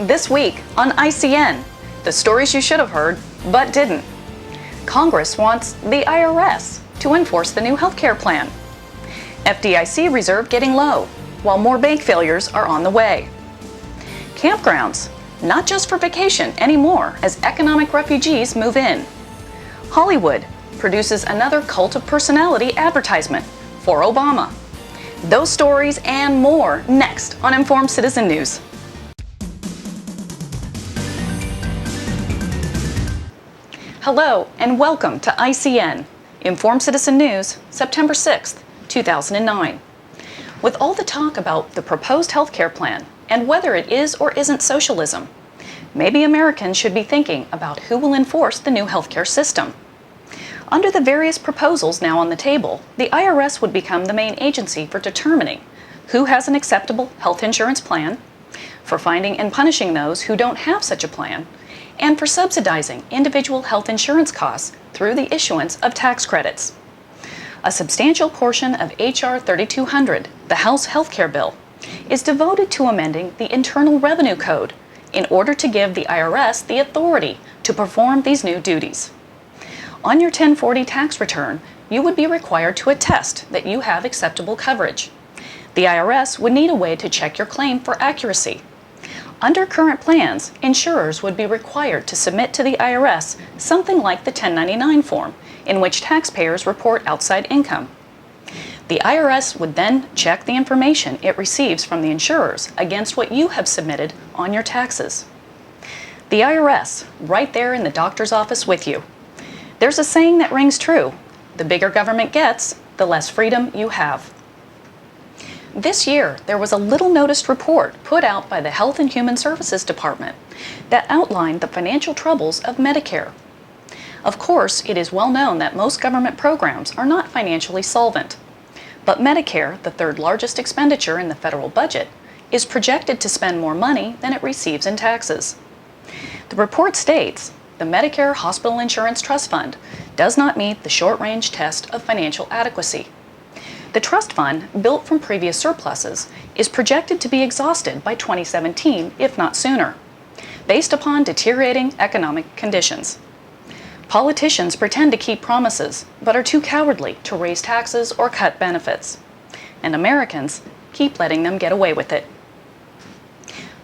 This week on ICN, the stories you should have heard but didn't. Congress wants the IRS to enforce the new healthcare plan. FDIC reserve getting low, while more bank failures are on the way. Campgrounds, not just for vacation anymore as economic refugees move in. Hollywood produces another cult of personality advertisement for Obama. Those stories and more next on Informed Citizen News. Hello and welcome to ICN, Informed Citizen News, September 6th, 2009. With all the talk about the proposed healthcare plan and whether it is or isn't socialism, maybe Americans should be thinking about who will enforce the new healthcare system. Under the various proposals now on the table, the IRS would become the main agency for determining who has an acceptable health insurance plan, for finding and punishing those who don't have such a plan, and for subsidizing individual health insurance costs through the issuance of tax credits. A substantial portion of H.R. 3200, the House Healthcare Bill, is devoted to amending the Internal Revenue Code in order to give the IRS the authority to perform these new duties. On your 1040 tax return, you would be required to attest that you have acceptable coverage. The IRS would need a way to check your claim for accuracy. Under current plans, insurers would be required to submit to the IRS something like the 1099 form, in which taxpayers report outside income. The IRS would then check the information it receives from the insurers against what you have submitted on your taxes. The IRS, right there in the doctor's office with you. There's a saying that rings true: the bigger government gets, the less freedom you have. This year, there was a little noticed report put out by the Health and Human Services Department that outlined the financial troubles of Medicare. Of course, it is well known that most government programs are not financially solvent. But Medicare, the third largest expenditure in the federal budget, is projected to spend more money than it receives in taxes. The report states the Medicare Hospital Insurance Trust Fund does not meet the short-range test of financial adequacy. The trust fund, built from previous surpluses, is projected to be exhausted by 2017, if not sooner, based upon deteriorating economic conditions. Politicians pretend to keep promises, but are too cowardly to raise taxes or cut benefits. And Americans keep letting them get away with it.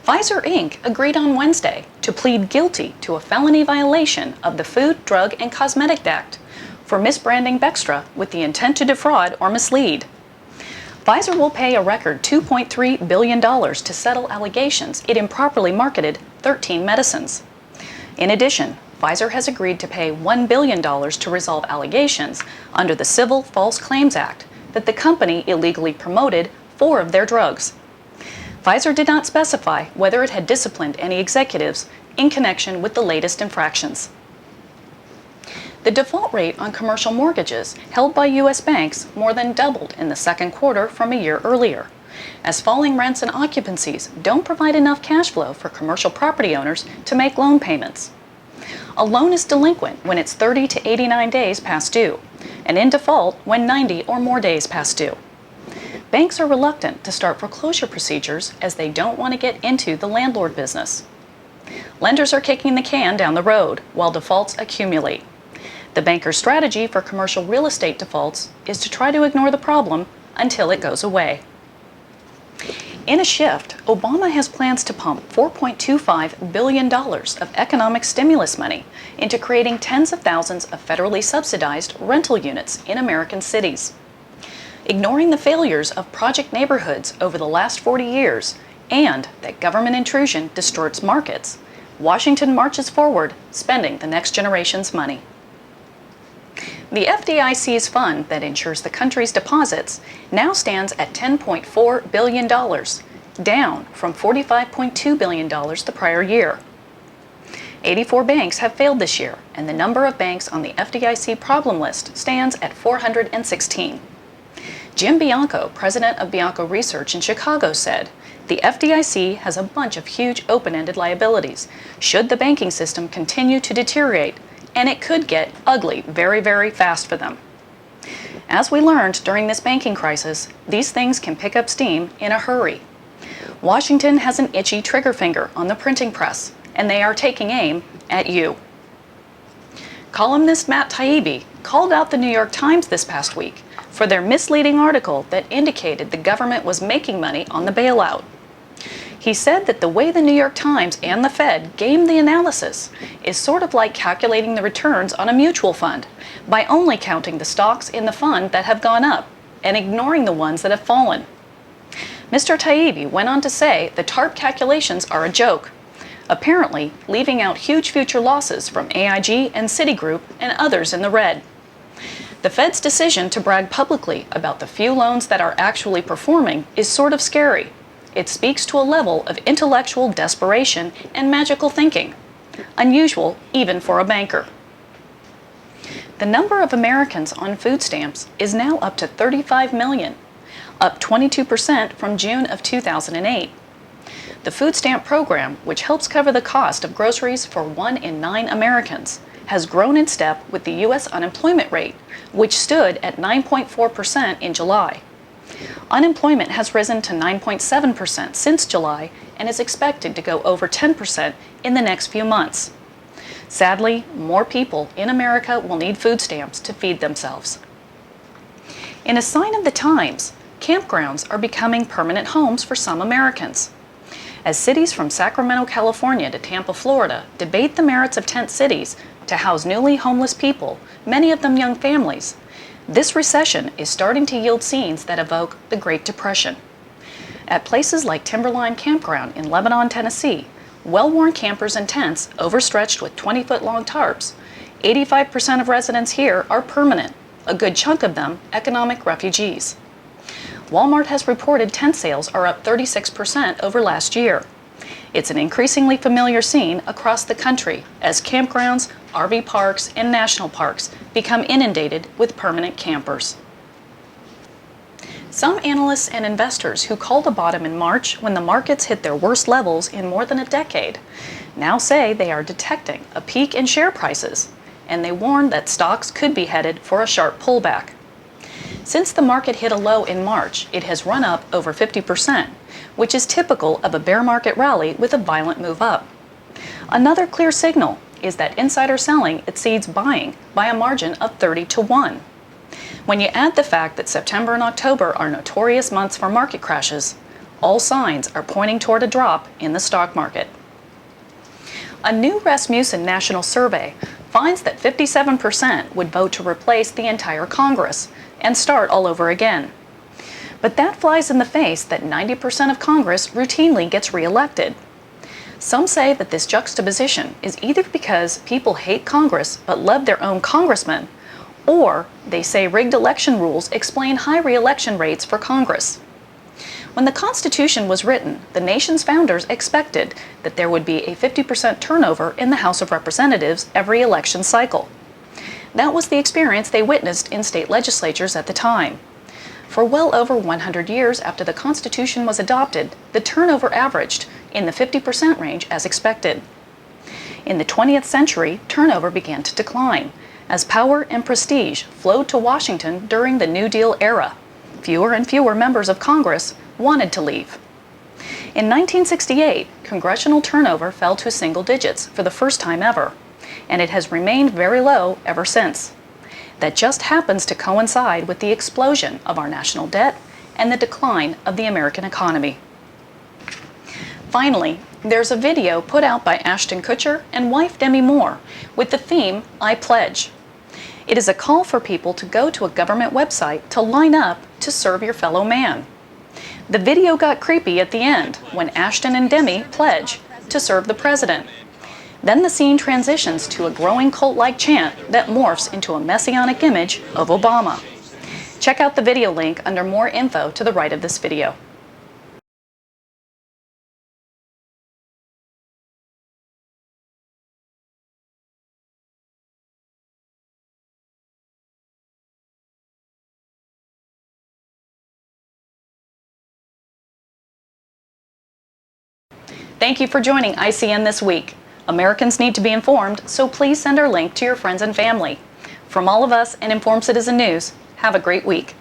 Pfizer Inc. agreed on Wednesday to plead guilty to a felony violation of the Food, Drug, and Cosmetic Act for misbranding Bextra with the intent to defraud or mislead. Pfizer will pay a record $2.3 billion to settle allegations it improperly marketed 13 medicines. In addition, Pfizer has agreed to pay $1 billion to resolve allegations under the Civil False Claims Act that the company illegally promoted 4 of their drugs. Pfizer did not specify whether it had disciplined any executives in connection with the latest infractions. The default rate on commercial mortgages held by U.S. banks more than doubled in the second quarter from a year earlier, as falling rents and occupancies don't provide enough cash flow for commercial property owners to make loan payments. A loan is delinquent when it's 30 to 89 days past due, and in default when 90 or more days past due. Banks are reluctant to start foreclosure procedures as they don't want to get into the landlord business. Lenders are kicking the can down the road while defaults accumulate. The banker's strategy for commercial real estate defaults is to try to ignore the problem until it goes away. In a shift, Obama has plans to pump $4.25 billion of economic stimulus money into creating tens of thousands of federally subsidized rental units in American cities. Ignoring the failures of project neighborhoods over the last 40 years and that government intrusion distorts markets, Washington marches forward, spending the next generation's money. The FDIC's fund that insures the country's deposits now stands at $10.4 billion, down from $45.2 billion the prior year. 84 banks have failed this year, and the number of banks on the FDIC problem list stands at 416. Jim Bianco, president of Bianco Research in Chicago, said, "The FDIC has a bunch of huge open-ended liabilities should the banking system continue to deteriorate, and it could get ugly very, very fast for them." As we learned during this banking crisis, these things can pick up steam in a hurry. Washington has an itchy trigger finger on the printing press, and they are taking aim at you. Columnist Matt Taibbi called out the New York Times this past week for their misleading article that indicated the government was making money on the bailout. He said that the way the New York Times and the Fed game the analysis is sort of like calculating the returns on a mutual fund by only counting the stocks in the fund that have gone up and ignoring the ones that have fallen. Mr. Taibbi went on to say the TARP calculations are a joke, apparently leaving out huge future losses from AIG and Citigroup and others in the red. The Fed's decision to brag publicly about the few loans that are actually performing is sort of scary. It speaks to a level of intellectual desperation and magical thinking, unusual even for a banker. The number of Americans on food stamps is now up to 35 million, up 22% from June of 2008. The food stamp program, which helps cover the cost of groceries for 1 in 9 Americans, has grown in step with the U.S. unemployment rate, which stood at 9.4% in July. Unemployment has risen to 9.7% since July and is expected to go over 10% in the next few months. Sadly, more people in America will need food stamps to feed themselves. In a sign of the times, campgrounds are becoming permanent homes for some Americans. As cities from Sacramento, California to Tampa, Florida debate the merits of tent cities to house newly homeless people, many of them young families, this recession is starting to yield scenes that evoke the Great Depression. At places like Timberline Campground in Lebanon, Tennessee, well-worn campers and tents overstretched with 20-foot-long tarps, 85% of residents here are permanent, a good chunk of them economic refugees. Walmart has reported tent sales are up 36% over last year. It's an increasingly familiar scene across the country as campgrounds, RV parks, and national parks become inundated with permanent campers. Some analysts and investors who called a bottom in March when the markets hit their worst levels in more than a decade now say they are detecting a peak in share prices, and they warn that stocks could be headed for a sharp pullback. Since the market hit a low in March, it has run up over 50%, which is typical of a bear market rally with a violent move up. Another clear signal is that insider selling exceeds buying by a margin of 30-1. When you add the fact that September and October are notorious months for market crashes, all signs are pointing toward a drop in the stock market. A new Rasmussen national survey finds that 57% would vote to replace the entire Congress and start all over again. But that flies in the face that 90% of Congress routinely gets reelected. Some say that this juxtaposition is either because people hate Congress but love their own congressman, or they say rigged election rules explain high re-election rates for Congress. When the Constitution was written, the nation's founders expected that there would be a 50% turnover in the House of Representatives every election cycle. That was the experience they witnessed in state legislatures at the time. For well over 100 years after the Constitution was adopted, the turnover averaged in the 50% range as expected. In the 20th century, turnover began to decline as power and prestige flowed to Washington during the New Deal era. Fewer and fewer members of Congress wanted to leave. In 1968, congressional turnover fell to single digits for the first time ever, and it has remained very low ever since. That just happens to coincide with the explosion of our national debt and the decline of the American economy. Finally, there's a video put out by Ashton Kutcher and wife Demi Moore with the theme, I Pledge. It is a call for people to go to a government website to line up to serve your fellow man. The video got creepy at the end when Ashton and Demi pledge to serve the president. Then the scene transitions to a growing cult-like chant that morphs into a messianic image of Obama. Check out the video link under more info to the right of this video. Thank you for joining ICN this week. Americans need to be informed, so please send our link to your friends and family. From all of us and Informed Citizen News, have a great week.